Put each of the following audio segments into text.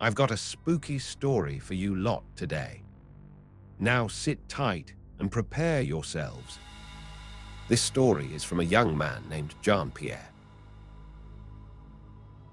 I've got a spooky story for you lot today. Now sit tight and prepare yourselves. This story is from a young man named Jean-Pierre.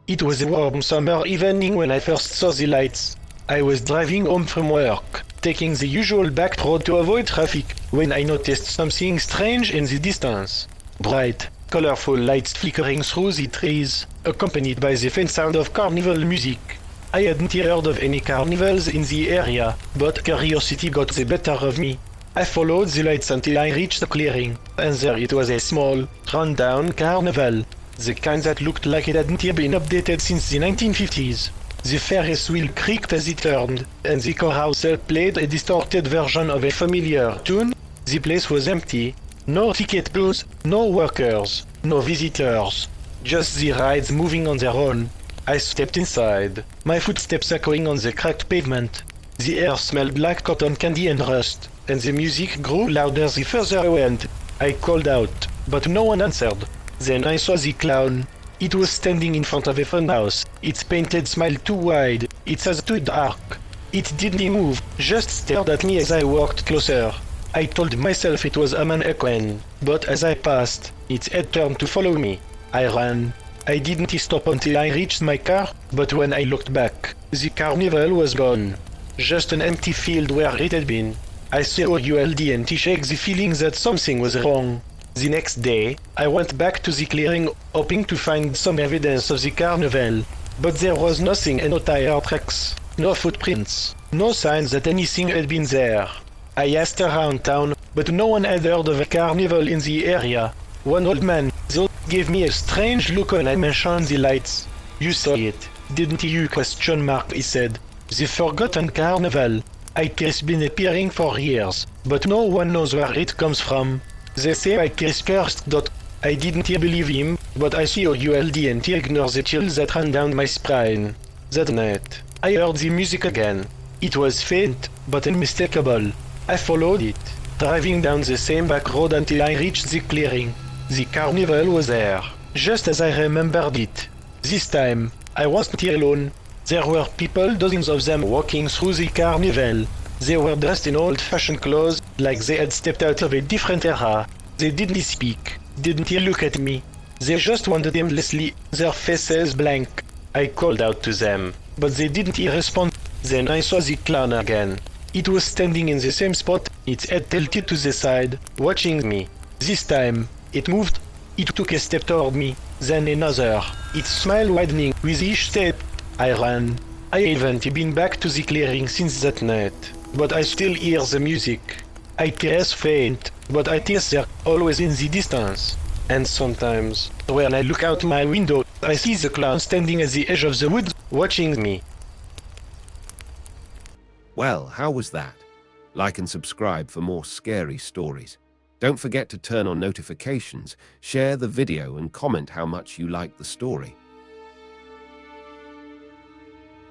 It was a warm summer evening when I first saw the lights. I was driving home from work, taking the usual back road to avoid traffic, when I noticed something strange in the distance. Bright, colorful lights flickering through the trees, accompanied by the faint sound of carnival music. I hadn't heard of any carnivals in the area, but curiosity got the better of me. I followed the lights until I reached the clearing, and there it was, a small, run-down carnival, the kind that looked like it hadn't been updated since the 1950s. The Ferris wheel creaked as it turned, and the carousel played a distorted version of a familiar tune. The place was empty. No ticket booths, no workers, no visitors. Just the rides moving on their own. I stepped inside, my footsteps echoing on the cracked pavement. The air smelled like cotton candy and rust, and the music grew louder the further I went. I called out, but no one answered. Then I saw the clown. It was standing in front of a funhouse, its painted smile too wide, its eyes too dark. It didn't move, just stared at me as I walked closer. I told myself it was a mannequin, but as I passed, its head turned to follow me. I ran. I didn't stop until I reached my car, but when I looked back, the carnival was gone. Just an empty field where it had been. I saw ULD shake the feeling that something was wrong. The next day, I went back to the clearing, hoping to find some evidence of the carnival. But there was nothing, and no tire tracks, no footprints, no signs that anything had been there. I asked around town, but no one had heard of a carnival in the area. One old man, though, gave me a strange look when I mentioned the lights. "You saw it, didn't you?" ? He said. "The Forgotten Carnival. It's been appearing for years, but no one knows where it comes from. They say it's cursed. I didn't believe him, but I see ULD and ignore the chill that ran down my spine. That night, I heard the music again. It was faint, but unmistakable. I followed it, driving down the same back road until I reached the clearing. The carnival was there, just as I remembered it. This time, I wasn't alone. There were people, dozens of them, walking through the carnival. They were dressed in old-fashioned clothes, like they had stepped out of a different era. They didn't speak, didn't look at me. They just wandered aimlessly, their faces blank. I called out to them, but they didn't respond. Then I saw the clown again. It was standing in the same spot, its head tilted to the side, watching me. This time, it moved. It took a step toward me, then another, its smile widening with each step. I ran. I haven't been back to the clearing since that night, but I still hear the music. It is faint, but it is there, always in the distance. And sometimes, when I look out my window, I see the clown standing at the edge of the woods, watching me. Well, how was that? Like and subscribe for more scary stories. Don't forget to turn on notifications, share the video and comment how much you liked the story.